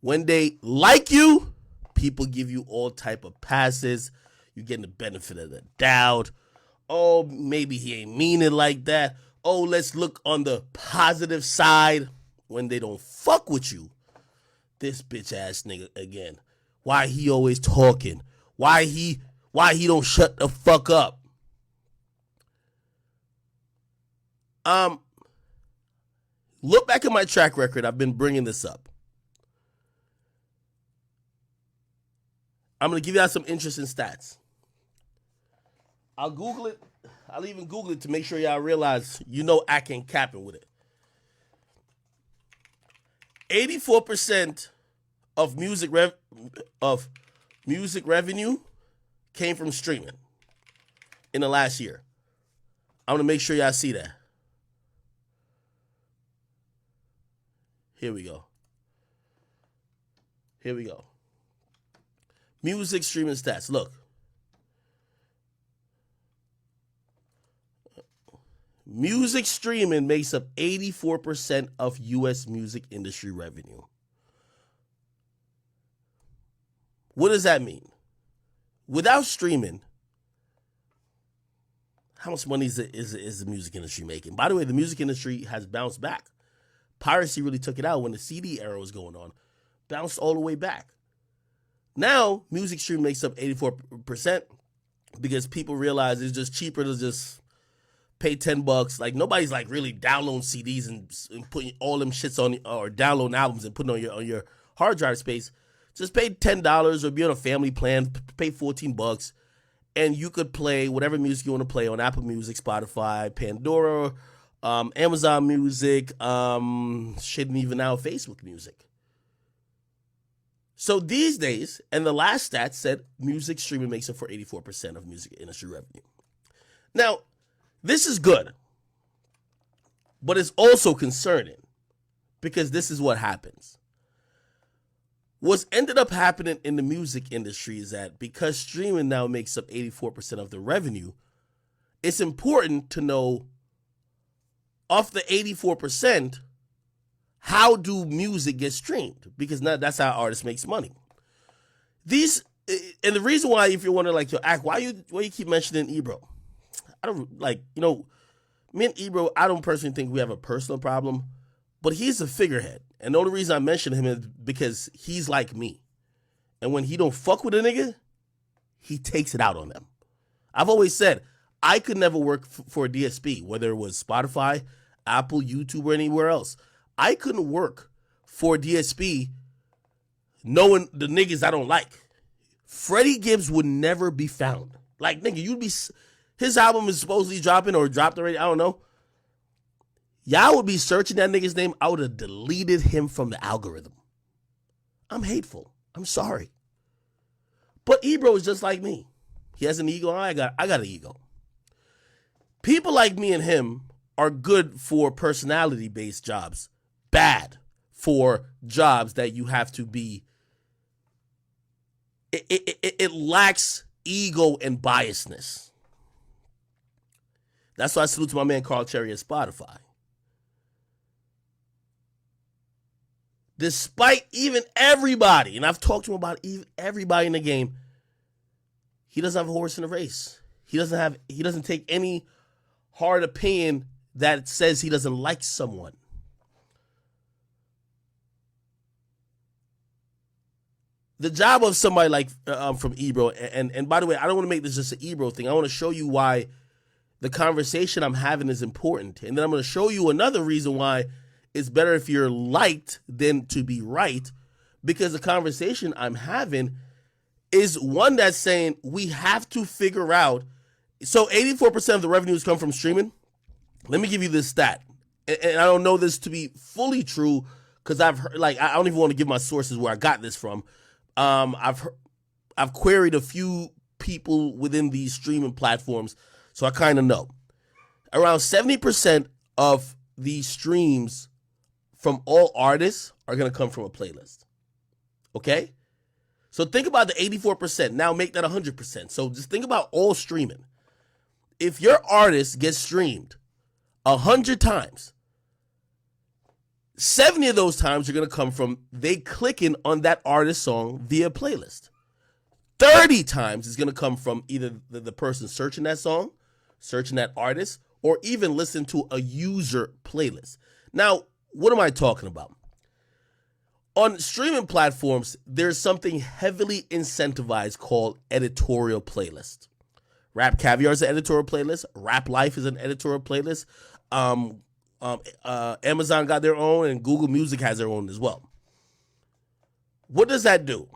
When they like you, people give you all type of passes. You getting the benefit of the doubt. Oh, maybe he ain't mean it like that. Oh, let's look on the positive side. When they don't fuck with you, this bitch ass nigga again. Why he always talking? Why he don't shut the fuck up? Look back at my track record. I've been bringing this up. I'm going to give you out some interesting stats. I'll Google it. I'll even Google it to make sure y'all realize I can't capping with it. 84% of music revenue came from streaming in the last year. I'm going to make sure y'all see that. Here we go. Music streaming stats. Look. Music streaming makes up 84% of U.S. music industry revenue. What does that mean? Without streaming, how much money is the music industry making? By the way, the music industry has bounced back. Piracy really took it out when the CD era was going on. Bounced all the way back. Now, music stream makes up 84% because people realize it's just cheaper to just pay $10. Like, nobody's like really downloading CDs and putting all them shits on, or downloading albums and putting on your hard drive space. Just pay $10 or be on a family plan, pay $14, and you could play whatever music you want to play on Apple Music, Spotify, Pandora, Amazon Music, shit, and even now Facebook Music. So these days, and the last stat said music streaming makes up for 84% of music industry revenue. Now, this is good, but it's also concerning because this is what happens. What's ended up happening in the music industry is that because streaming now makes up 84% of the revenue, it's important to know, of the 84%, how do music get streamed? Because now that's how artists makes money. And the reason why, if you're wondering, like, yo, Ack, why you keep mentioning Ebro? I don't, like, me and Ebro, I don't personally think we have a personal problem, but he's a figurehead. And the only reason I mention him is because he's like me. And when he don't fuck with a nigga, he takes it out on them. I've always said, I could never work for a DSP, whether it was Spotify, Apple, YouTube, or anywhere else. I couldn't work for a DSP knowing the niggas I don't like. Freddie Gibbs would never be found. Like, nigga, his album is supposedly dropping or dropped already, I don't know. Y'all would be searching that nigga's name. I would have deleted him from the algorithm. I'm hateful. I'm sorry. But Ebro is just like me. He has an ego. I got an ego. People like me and him are good for personality-based jobs. Bad for jobs that you have to be. It lacks ego and biasness. That's why I salute to my man Carl Cherry at Spotify. Despite even everybody, and I've talked to him about even everybody in the game, he doesn't have a horse in the race. He doesn't take any hard opinion that says he doesn't like someone. The job of somebody like from Ebro, and by the way, I don't want to make this just an Ebro thing. I want to show you why the conversation I'm having is important. And then I'm going to show you another reason why it's better if you're liked than to be right, because the conversation I'm having is one that's saying we have to figure out. So 84% of the revenues come from streaming. Let me give you this stat. And I don't know this to be fully true because I've heard, like, I don't even want to give my sources where I got this from. I've queried a few people within these streaming platforms, so I kind of know. Around 70% of these streams from all artists are going to come from a playlist. Okay? So think about the 84%. Now make that 100%. So just think about all streaming. If your artist gets streamed 100 times, 70 of those times are going to come from they clicking on that artist song via playlist. 30 times is going to come from either the person searching that song, searching that artist, or even listen to a user playlist. Now, what am I talking about? On streaming platforms, there's something heavily incentivized called editorial playlist. Rap Caviar is an editorial playlist. Rap Life is an editorial playlist. Amazon got their own, and Google Music has their own as well. What does that do?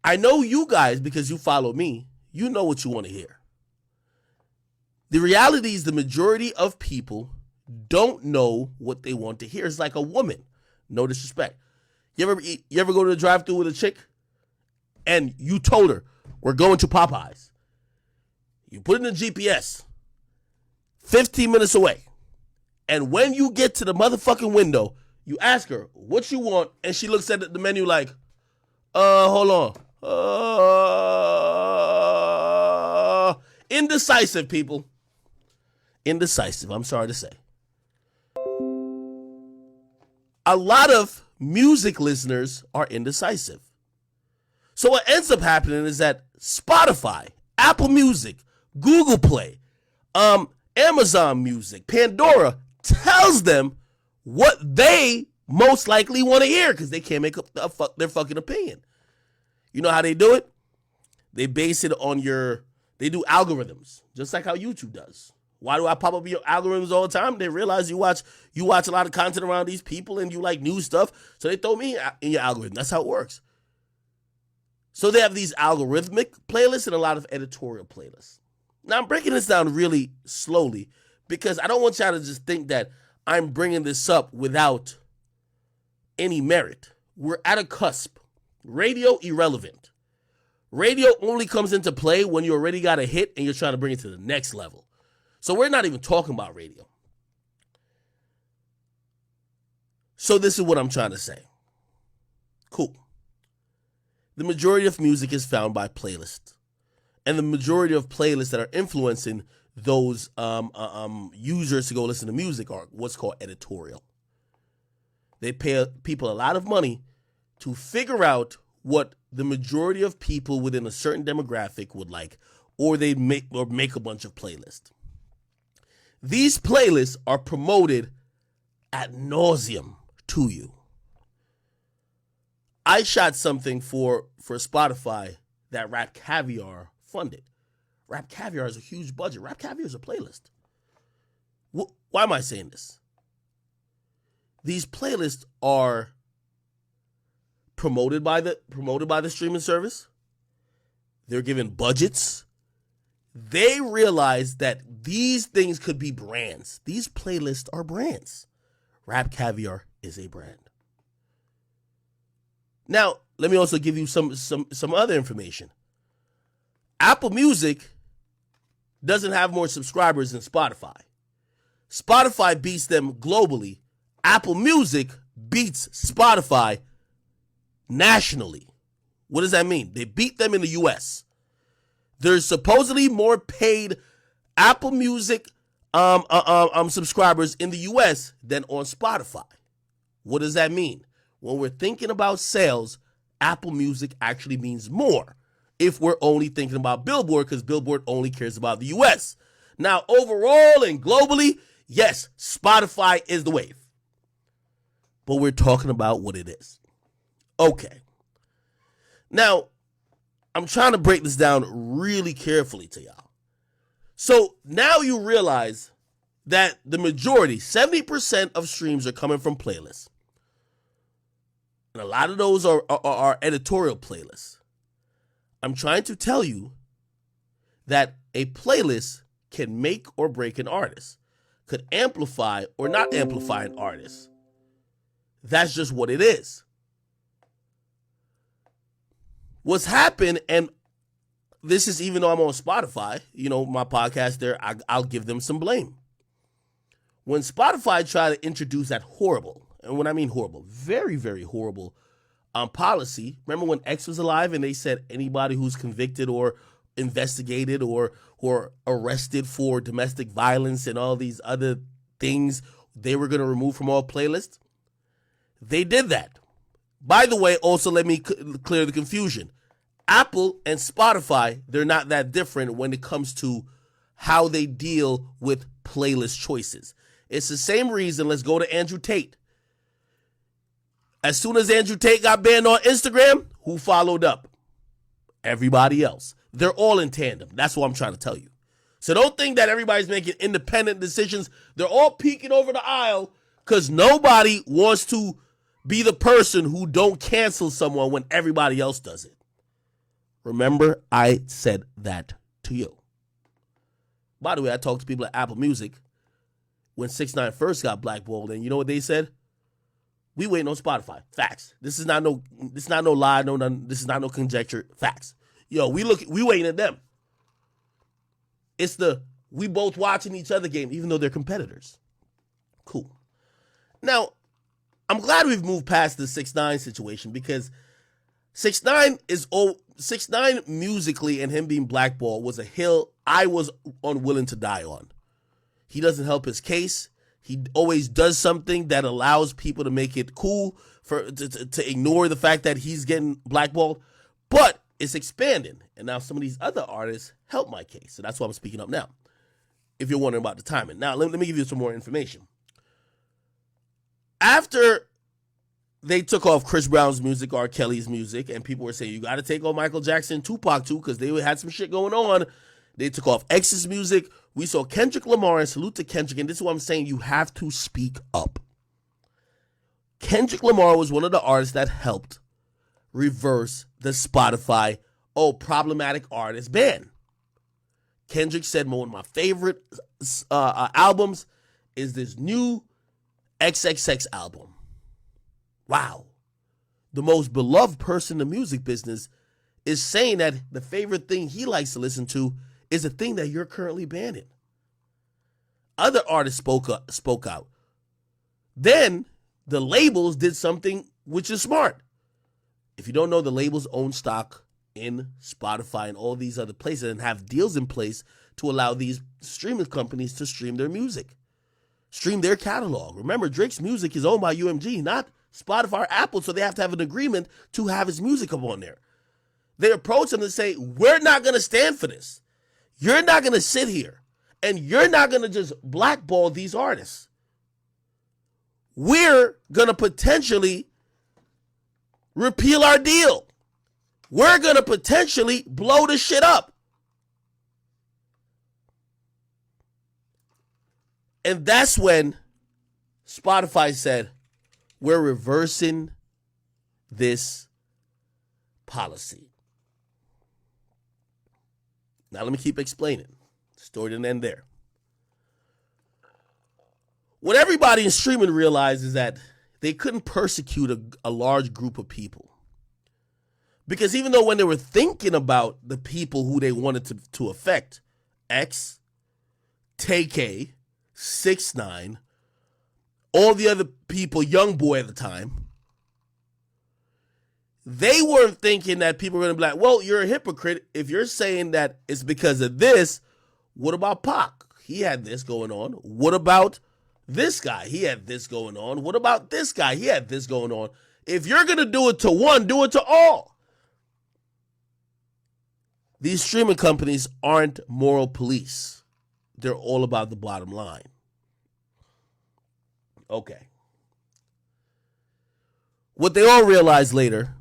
I know you guys, because you follow me, you know what you want to hear. The reality is the majority of people don't know what they want to hear. It's like a woman. No disrespect. You ever go to the drive-thru with a chick and you told her, we're going to Popeyes. You put it in the GPS, 15 minutes away. And when you get to the motherfucking window, you ask her, what you want? And she looks at the menu like, hold on. Indecisive, people. Indecisive, I'm sorry to say. A lot of music listeners are indecisive. So what ends up happening is that Spotify, Apple Music, Google Play, Amazon Music, Pandora tells them what they most likely want to hear because they can't make up their fucking opinion. You know how they do it? They base it on they do algorithms, just like how YouTube does. Why do I pop up your algorithms all the time? They realize you watch a lot of content around these people and you like new stuff, so they throw me in your algorithm. That's how it works. So they have these algorithmic playlists and a lot of editorial playlists. Now I'm breaking this down really slowly because I don't want y'all to just think that I'm bringing this up without any merit. We're at a cusp. Radio irrelevant. Radio only comes into play when you already got a hit and you're trying to bring it to the next level. So we're not even talking about radio. So this is what I'm trying to say. Cool. The majority of music is found by playlists. And the majority of playlists that are influencing those users to go listen to music are what's called editorial. They pay people a lot of money to figure out what the majority of people within a certain demographic would like, or they make a bunch of playlists. These playlists are promoted ad nauseum to you. I shot something for Spotify that Rap Caviar funded. Rap Caviar is a huge budget. Rap Caviar is a playlist. Why am I saying this? These playlists are promoted by the streaming service. They're given budgets. They realize that these things could be brands. These playlists are brands. Rap Caviar is a brand. Now, let me also give you some other information. Apple Music doesn't have more subscribers than Spotify. Spotify beats them globally. Apple Music beats Spotify nationally. What does that mean? They beat them in the US. There's supposedly more paid Apple Music subscribers in the US than on Spotify. What does that mean? When we're thinking about sales, Apple Music actually means more if we're only thinking about Billboard, because Billboard only cares about the US. Now, overall and globally, yes, Spotify is the wave. But we're talking about what it is. Okay. Now, I'm trying to break this down really carefully to y'all. So now you realize that the majority, 70% of streams are coming from playlists. And a lot of those are editorial playlists. I'm trying to tell you that a playlist can make or break an artist, could amplify or not amplify an artist. That's just what it is. What's happened, and this is even though I'm on Spotify, my podcast there, I'll give them some blame. When Spotify tried to introduce that horrible, and when I mean horrible, very, very horrible policy, remember when X was alive and they said anybody who's convicted or investigated or arrested for domestic violence and all these other things they were going to remove from all playlists. They did that. By the way, also let me clear the confusion. Apple and Spotify, they're not that different when it comes to how they deal with playlist choices. It's the same reason. Let's go to Andrew Tate. As soon as Andrew Tate got banned on Instagram, who followed up? Everybody else. They're all in tandem. That's what I'm trying to tell you. So don't think that everybody's making independent decisions. They're all peeking over the aisle because nobody wants to be the person who don't cancel someone when everybody else does it. Remember, I said that to you. By the way, I talked to people at Apple Music when 6ix9ine first got blackballed, and you know what they said? We waiting on Spotify. Facts. This is not no lie, this is not no conjecture. Facts. Yo, we waiting at them. It's we both watching each other game, even though they're competitors. Cool. Now, I'm glad we've moved past the 6ix9ine situation because 6ix9ine musically and him being blackballed was a hill I was unwilling to die on. He doesn't help his case. He always does something that allows people to make it cool to ignore the fact that he's getting blackballed. But it's expanding. And now some of these other artists help my case. So that's why I'm speaking up now, if you're wondering about the timing. Now, let me give you some more information. After they took off Chris Brown's music, R. Kelly's music, and people were saying, you got to take off Michael Jackson, Tupac too, because they had some shit going on. They took off X's music. We saw Kendrick Lamar, and salute to Kendrick, and this is what I'm saying, you have to speak up. Kendrick Lamar was one of the artists that helped reverse the Spotify, problematic artist ban. Kendrick said one of my favorite albums is this new XXX album. Wow. The most beloved person in the music business is saying that the favorite thing he likes to listen to is the thing that you're currently banning. Other artists spoke out. Then the labels did something which is smart. If you don't know, the labels own stock in Spotify and all these other places and have deals in place to allow these streaming companies to stream their music, stream their catalog. Remember, Drake's music is owned by UMG, not Spotify or Apple, so they have to have an agreement to have his music up on there. They approach him and say, we're not going to stand for this. You're not going to sit here and you're not going to just blackball these artists. We're going to potentially repeal our deal. We're going to potentially blow this shit up. And that's when Spotify said, we're reversing this policy. Now let me keep explaining. The story didn't end there. What everybody in streaming realized is that they couldn't persecute a large group of people. Because even though when they were thinking about the people who they wanted to affect, X, TK, 6ix9ine, all the other people, Young Boy at the time, they weren't thinking that people were going to be like, well, you're a hypocrite if you're saying that it's because of this. What about Pac? He had this going on. What about this guy? He had this going on. What about this guy? He had this going on. If you're going to do it to one, do it to all. These streaming companies aren't moral police. They're all about the bottom line. Okay. What they all realized later,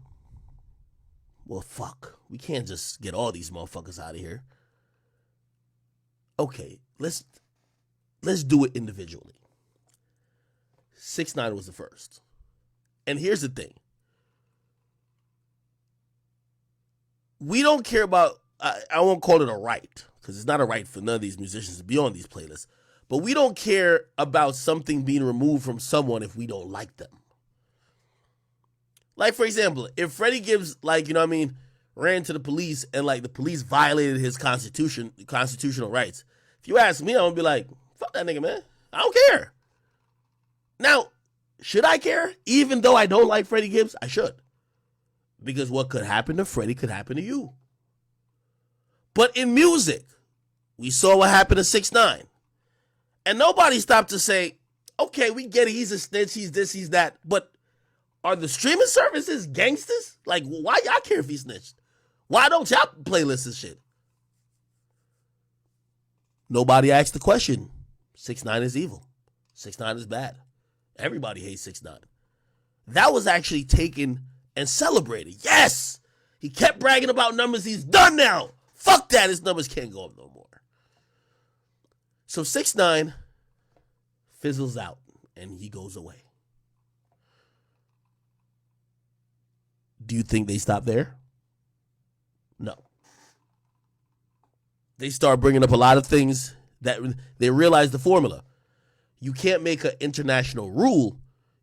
well, fuck, we can't just get all these motherfuckers out of here. Okay, let's do it individually. 6ix9ine was the first. And here's the thing. We don't care about, I won't call it a right, because it's not a right for none of these musicians to be on these playlists. But we don't care about something being removed from someone if we don't like them. Like, for example, if Freddie Gibbs, ran to the police and, the police violated his constitutional rights, if you ask me, I'm going to be like, fuck that nigga, man. I don't care. Now, should I care? Even though I don't like Freddie Gibbs, I should. Because what could happen to Freddie could happen to you. But in music, we saw what happened to 6ix9ine. And nobody stopped to say, Okay, we get it. He's a snitch. He's this, he's that. But are the streaming services gangsters? Like, why y'all care if he snitched? Why don't y'all playlist this shit? Nobody asked the question. 6ix9ine is evil. 6ix9ine is bad. Everybody hates 6ix9ine. That was actually taken and celebrated. Yes! He kept bragging about numbers. He's done now. Fuck that. His numbers can't go up no more. So 6ix9ine fizzles out and he goes away. Do you think they stop there? No. They start bringing up a lot of things that they realize the formula. You can't make an international rule.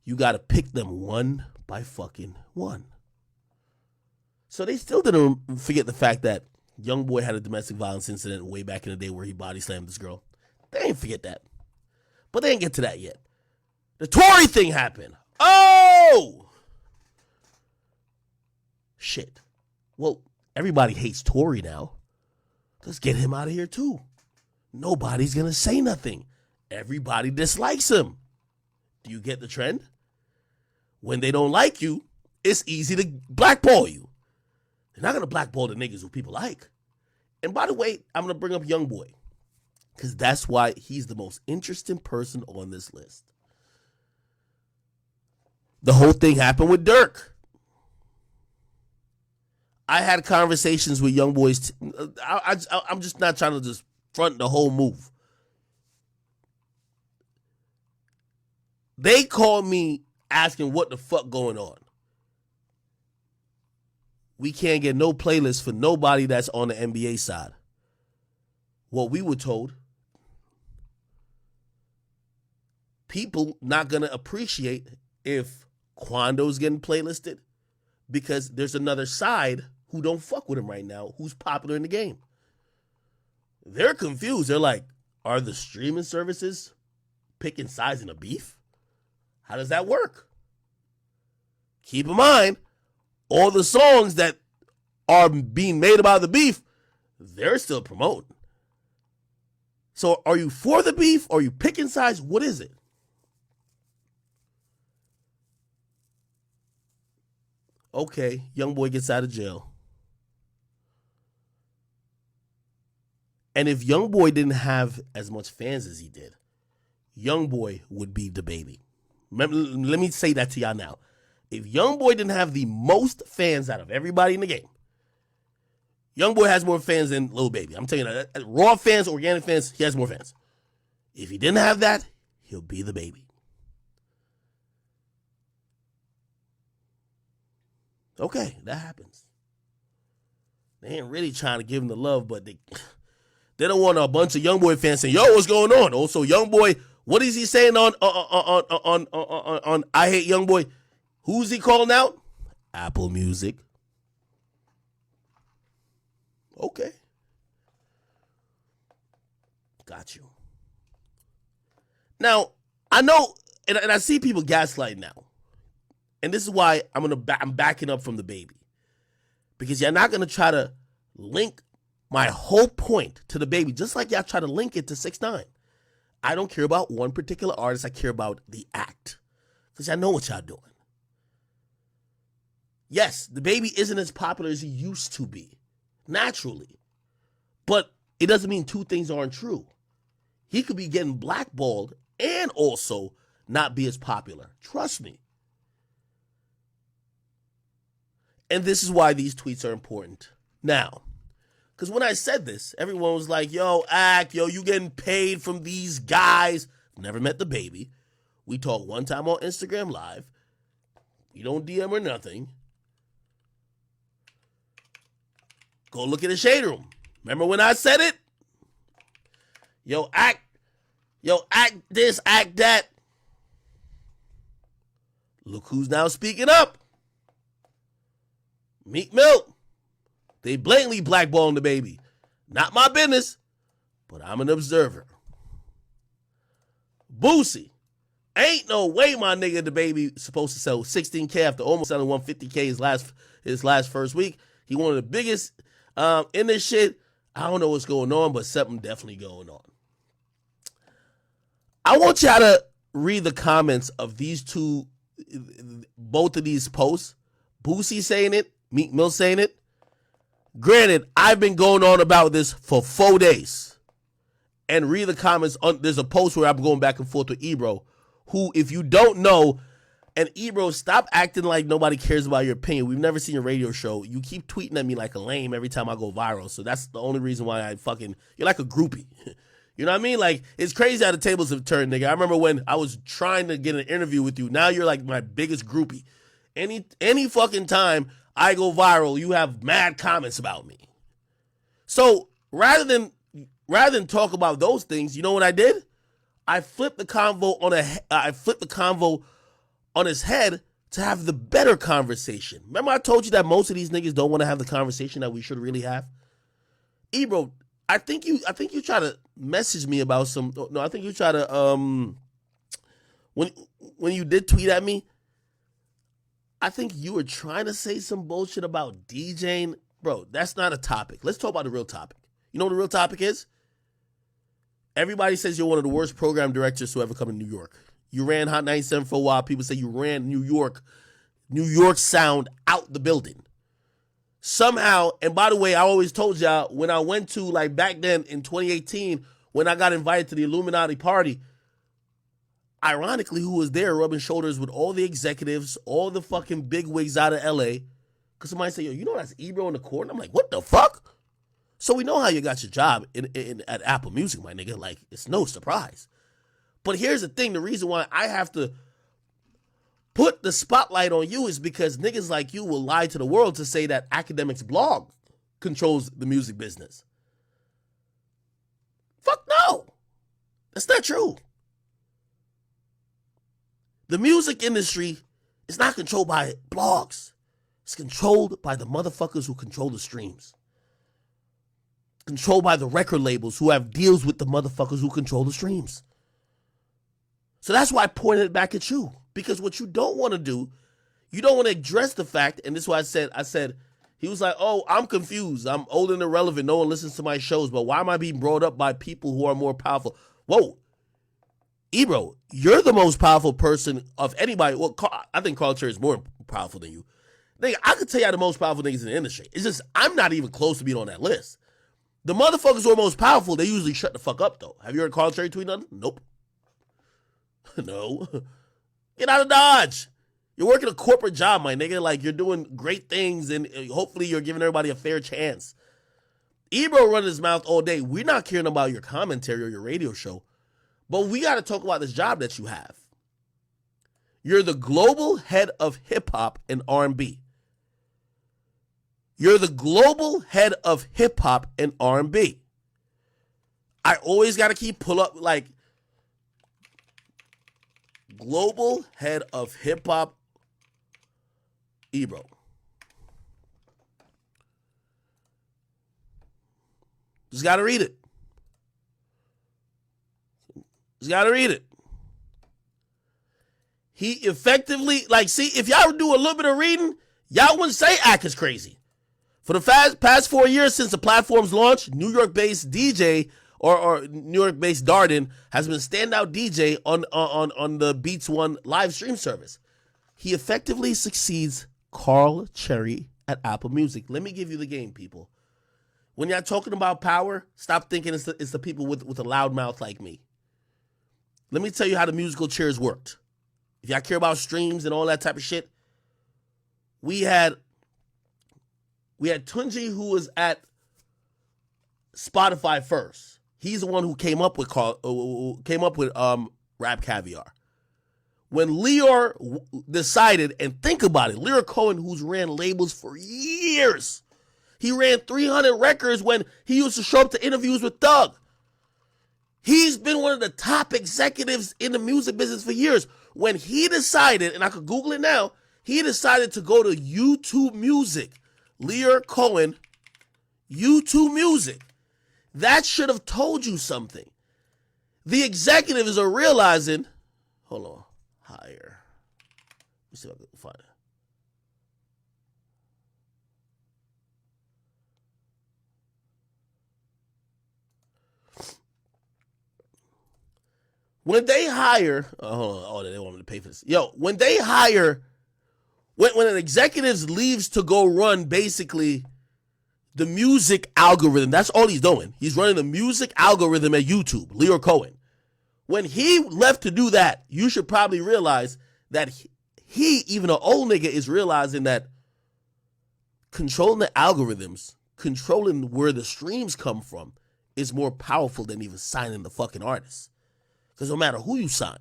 You got to pick them one by fucking one. So they still didn't forget the fact that YoungBoy had a domestic violence incident way back in the day where he body slammed this girl. They didn't forget that. But they didn't get to that yet. The Tory thing happened. Oh! Shit. Well, everybody hates Tory now. Let's get him out of here too. Nobody's going to say nothing. Everybody dislikes him. Do you get the trend? When they don't like you, it's easy to blackball you. They're not going to blackball the niggas who people like. And by the way, I'm going to bring up YoungBoy because that's why he's the most interesting person on this list. The whole thing happened with Dirk. I had conversations with YoungBoys. I'm just not trying to just front the whole move. They called me asking what the fuck going on. We can't get no playlist for nobody that's on the NBA side. What we were told, people not going to appreciate if Quando's getting playlisted because there's another side who don't fuck with him right now, who's popular in the game. They're confused. They're like, are the streaming services picking sides in a beef? How does that work? Keep in mind, all the songs that are being made about the beef, they're still promoting. So are you for the beef? Are you picking sides? What is it? Okay, YoungBoy gets out of jail. And if YoungBoy didn't have as much fans as he did, YoungBoy would be DaBaby. Let me say that to y'all now. If YoungBoy didn't have the most fans out of everybody in the game, YoungBoy has more fans than Lil Baby. I'm telling you that. Raw fans, organic fans, he has more fans. If he didn't have that, he'll be DaBaby. Okay, that happens. They ain't really trying to give him the love, but they don't want a bunch of YoungBoy fans saying, "Yo, what's going on?" Also, YoungBoy, what is he saying on I Hate YoungBoy? Who's he calling out? Apple Music. Okay. Got you. Now, I know, and I see people gaslight now. And this is why I'm backing up from DaBaby. Because you're not going to try to link my whole point to DaBaby, just like y'all try to link it to 6ix9ine. I don't care about one particular artist. I care about the act. Because I know what y'all doing. Yes, DaBaby isn't as popular as he used to be. Naturally. But it doesn't mean two things aren't true. He could be getting blackballed and also not be as popular. Trust me. And this is why these tweets are important. Now, because when I said this, everyone was like, yo, you getting paid from these guys. Never met DaBaby. We talk one time on Instagram Live. We don't DM or nothing. Go look at the Shade Room. Remember when I said it? Yo, act this, act that. Look who's now speaking up. Meek Mill. They blatantly blackballing DaBaby. Not my business, but I'm an observer. Boosie. Ain't no way my nigga DaBaby supposed to sell 16K after almost selling 150K his last first week. He one of the biggest in this shit. I don't know what's going on, but something definitely going on. I want y'all to read the comments of both of these posts, Boosie saying it, Meek Mill saying it. Granted, I've been going on about this for 4 days. And read the comments. There's a post where I'm going back and forth with Ebro, who, if you don't know, and Ebro, stop acting like nobody cares about your opinion. We've never seen your radio show. You keep tweeting at me like a lame every time I go viral. So that's the only reason why you're like a groupie. You know what I mean? Like, it's crazy how the tables have turned, nigga. I remember when I was trying to get an interview with you. Now you're like my biggest groupie. Any fucking time I go viral, you have mad comments about me. So rather than talk about those things, you know what I did? I flipped the convo on his head to have the better conversation. Remember I told you that most of these niggas don't want to have the conversation that we should really have? Ebro, I think you try to message me about some. No, I think you try to when you did tweet at me, I think you were trying to say some bullshit about DJing. Bro, that's not a topic. Let's talk about the real topic. You know what the real topic is? Everybody says you're one of the worst program directors to ever come to New York. You ran Hot 97 for a while. People say you ran New York sound out the building. Somehow, and by the way, I always told y'all, when I went to, like, back then in 2018, when I got invited to the Illuminati party, ironically, who was there rubbing shoulders with all the executives, all the fucking big wigs out of LA, because somebody said, yo, you know that's Ebro in the court? And I'm like, what the fuck? So we know how you got your job at Apple Music, my nigga. Like, it's no surprise. But here's the thing. The reason why I have to put the spotlight on you is because niggas like you will lie to the world to say that Akademiks blog controls the music business. Fuck no. That's not true. The music industry is not controlled by blogs. It's controlled by the motherfuckers who control the streams. Controlled by the record labels who have deals with the motherfuckers who control the streams. So that's why I pointed it back at you. Because what you don't want to do, you don't want to address the fact, and this is why I said, he was like, oh, I'm confused. I'm old and irrelevant. No one listens to my shows, but why am I being brought up by people who are more powerful? Whoa. Ebro, you're the most powerful person of anybody. Well, I think Carl Cherry is more powerful than you. Nigga, I could tell you the most powerful niggas in the industry. It's just, I'm not even close to being on that list. The motherfuckers who are most powerful, they usually shut the fuck up, though. Have you heard Carl Cherry tweet nothing? Nope. No. Get out of Dodge. You're working a corporate job, my nigga. Like, you're doing great things, and hopefully you're giving everybody a fair chance. Ebro running his mouth all day. We're not caring about your commentary or your radio show, but we got to talk about this job that you have. You're the global head of hip-hop and R&B. You're the global head of hip-hop and R&B. I always got to keep pull up, like, global head of hip-hop, Ebro. Just got to read it. Just got to read it. He effectively, like, see, if y'all would do a little bit of reading, y'all wouldn't say Ak is crazy. For the past 4 years since the platform's launch, New York-based DJ or New York-based Darden has been standout DJ on the Beats One live stream service. He effectively succeeds Carl Cherry at Apple Music. Let me give you the game, people. When y'all talking about power, stop thinking it's the people with a loud mouth like me. Let me tell you how the musical chairs worked. If y'all care about streams and all that type of shit, we had Tunji, who was at Spotify first. He's the one who came up with Rap Caviar. When Leor decided, and think about it, Leor Cohen, who's ran labels for years, he ran 300 records when he used to show up to interviews with Thug. He's been one of the top executives in the music business for years. When he decided, and I could Google it now, he decided to go to YouTube Music. Leor Cohen, YouTube Music. That should have told you something. The executives are realizing, hold on, higher. Let me see if I can find it. When they hire, they want me to pay for this. Yo, when they hire, when an executive leaves to go run basically the music algorithm, that's all he's doing. He's running the music algorithm at YouTube, Leo Cohen. When he left to do that, you should probably realize that he, even an old nigga, is realizing that controlling the algorithms, controlling where the streams come from, is more powerful than even signing the fucking artist. Because no matter who you sign,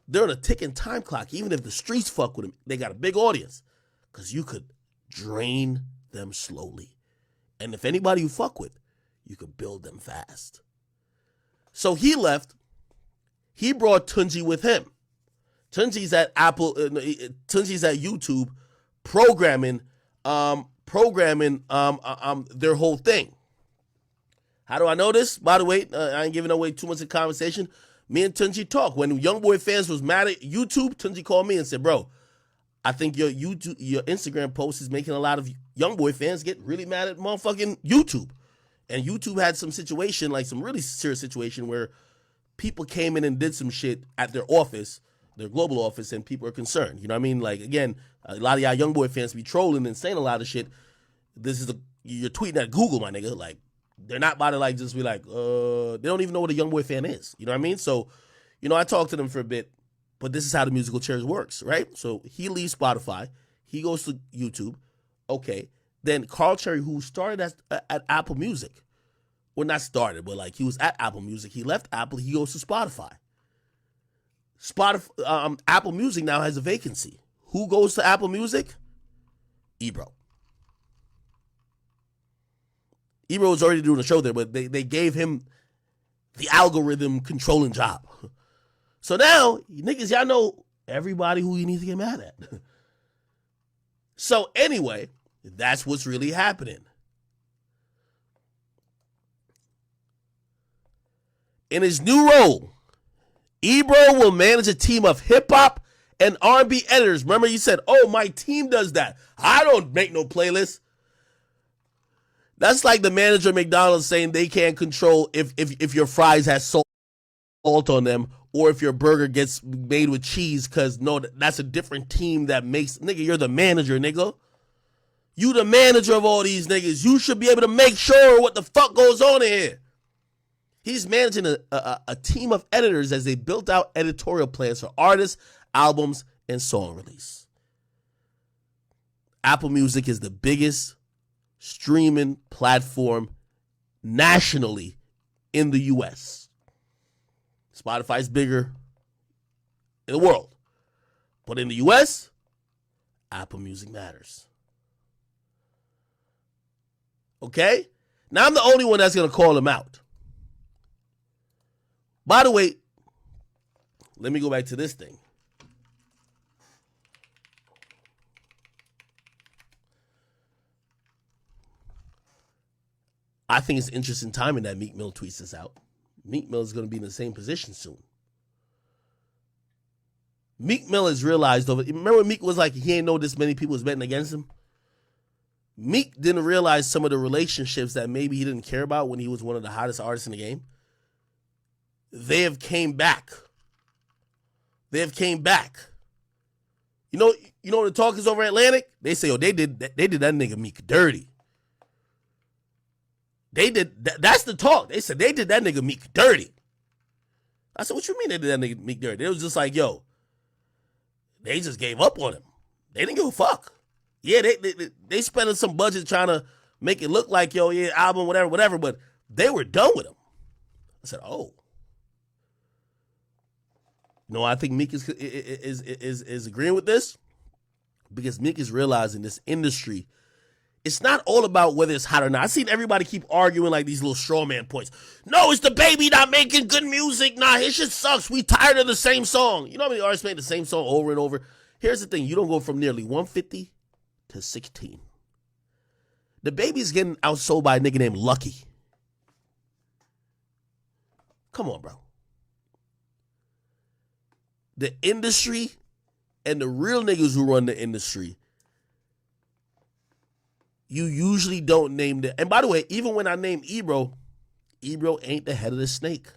they're on a ticking time clock. Even if the streets fuck with them, they got a big audience. Because you could drain them slowly. And if anybody you fuck with, you could build them fast. So he left. He brought Tunji with him. Tunji's at Tunji's at YouTube programming their whole thing. How do I know this? By the way, I ain't giving away too much of the conversation. Me and Tunji talk. When YoungBoy fans was mad at YouTube, Tunji called me and said, bro, I think your Instagram post is making a lot of YoungBoy fans get really mad at motherfucking YouTube. And YouTube had some situation, like some really serious situation where people came in and did some shit at their office, their global office, and people are concerned. You know what I mean? Like, again, a lot of y'all YoungBoy fans be trolling and saying a lot of shit. You're tweeting at Google, my nigga. Like, they're not about to like just be like, they don't even know what a YoungBoy fan is. You know what I mean? So, I talked to them for a bit, but this is how the musical chairs works, right? So he leaves Spotify. He goes to YouTube. Okay. Then Carl Cherry, who started at Apple Music, well, not started, but like he was at Apple Music. He left Apple. He goes to Spotify. Apple Music now has a vacancy. Who goes to Apple Music? Ebro. Ebro was already doing a show there, but they gave him the algorithm controlling job. So now, niggas, y'all know everybody who you need to get mad at. So anyway, that's what's really happening. In his new role, Ebro will manage a team of hip-hop and R&B editors. Remember, you said, oh, my team does that. I don't make no playlist. That's like the manager of McDonald's saying they can't control if your fries has salt on them or if your burger gets made with cheese because, no, that's a different team that makes... Nigga, you're the manager, nigga. You the manager of all these niggas. You should be able to make sure what the fuck goes on in here. He's managing a team of editors as they built out editorial plans for artists, albums, and song release. Apple Music is the biggest streaming platform nationally in the U.S. Spotify's bigger in the world. But in the U.S., Apple Music matters. Okay? Now I'm the only one that's going to call him out. By the way, let me go back to this thing. I think it's interesting timing that Meek Mill tweets this out. Meek Mill is going to be in the same position soon. Meek Mill has realized over. Remember when Meek was like, he ain't know this many people was betting against him? Meek didn't realize some of the relationships that maybe he didn't care about when he was one of the hottest artists in the game. They have came back. You know the talk is over Atlantic? They say, they did that nigga Meek dirty. That's the talk. They said they did that nigga Meek dirty. I said, what you mean they did that nigga Meek dirty? It was just like, yo, they just gave up on him. They didn't give a fuck. Yeah, they spending some budget trying to make it look like, yo, yeah, album, whatever, but they were done with him. I said, oh. No, I think Meek is agreeing with this because Meek is realizing this industry, it's not all about whether it's hot or not. I've seen everybody keep arguing like these little straw man points. No, it's DaBaby not making good music. Nah, his shit sucks. We tired of the same song. You know how many artists make the same song over and over? Here's the thing. You don't go from nearly 150 to 16. DaBaby's getting outsold by a nigga named Lucky. Come on, bro. The industry and the real niggas who run the industry, you usually don't name the... And by the way, even when I name Ebro ain't the head of the snake.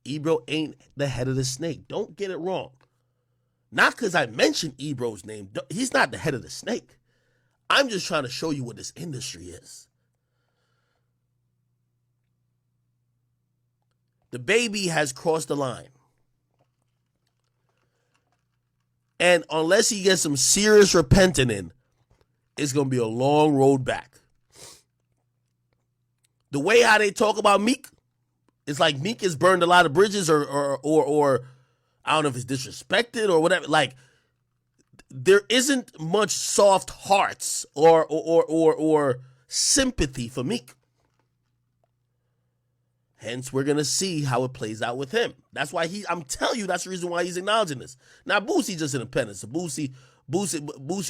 Ebro ain't the head of the snake. Don't get it wrong. Not because I mentioned Ebro's name. He's not the head of the snake. I'm just trying to show you what this industry is. DaBaby has crossed the line. And unless he gets some serious repenting in, it's going to be a long road back. The way how they talk about Meek, it's like Meek has burned a lot of bridges or I don't know if it's disrespected or whatever. Like, there isn't much soft hearts or sympathy for Meek. Hence, we're going to see how it plays out with him. That's why I'm telling you, that's the reason why he's acknowledging this. Now, Boosie just independent. So Boosie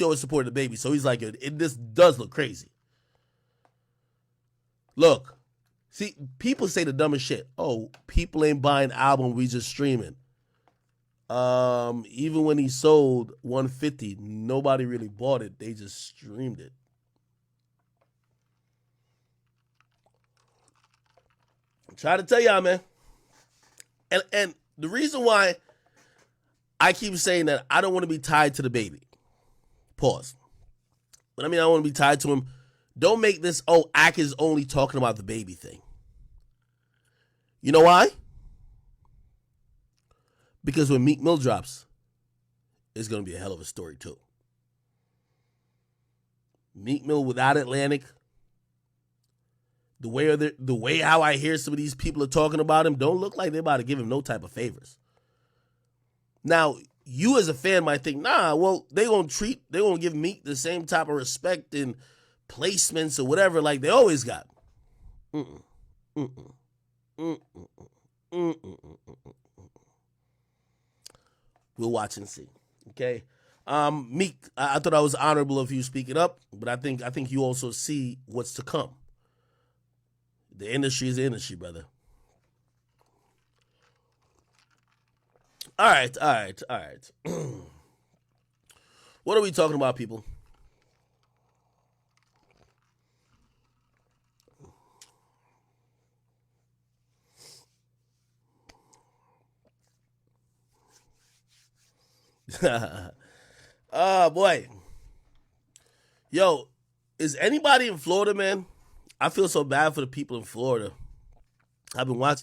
always supported DaBaby. So he's like, this does look crazy. Look, see, people say the dumbest shit. Oh, people ain't buying album, we just streaming. Even when he sold 150, nobody really bought it. They just streamed it. I'm trying to tell y'all, man. And the reason why I keep saying that I don't want to be tied to DaBaby. Pause. But I mean, I don't want to be tied to him. Don't make this, Ak is only talking about DaBaby thing. You know why? Because when Meek Mill drops, it's going to be a hell of a story too. Meek Mill without Atlantic, the way how I hear some of these people are talking about him don't look like they're about to give him no type of favors. Now, you as a fan might think, they're going to give Meek the same type of respect and placements or whatever like they always got. We'll watch and see. Okay. Meek, I thought I was honorable of you speaking up, but I think you also see what's to come. The industry is the industry, brother. All right. What are we talking about, people? Oh, boy. Yo, is anybody in Florida, man? I feel so bad for the people in Florida. I've been watching.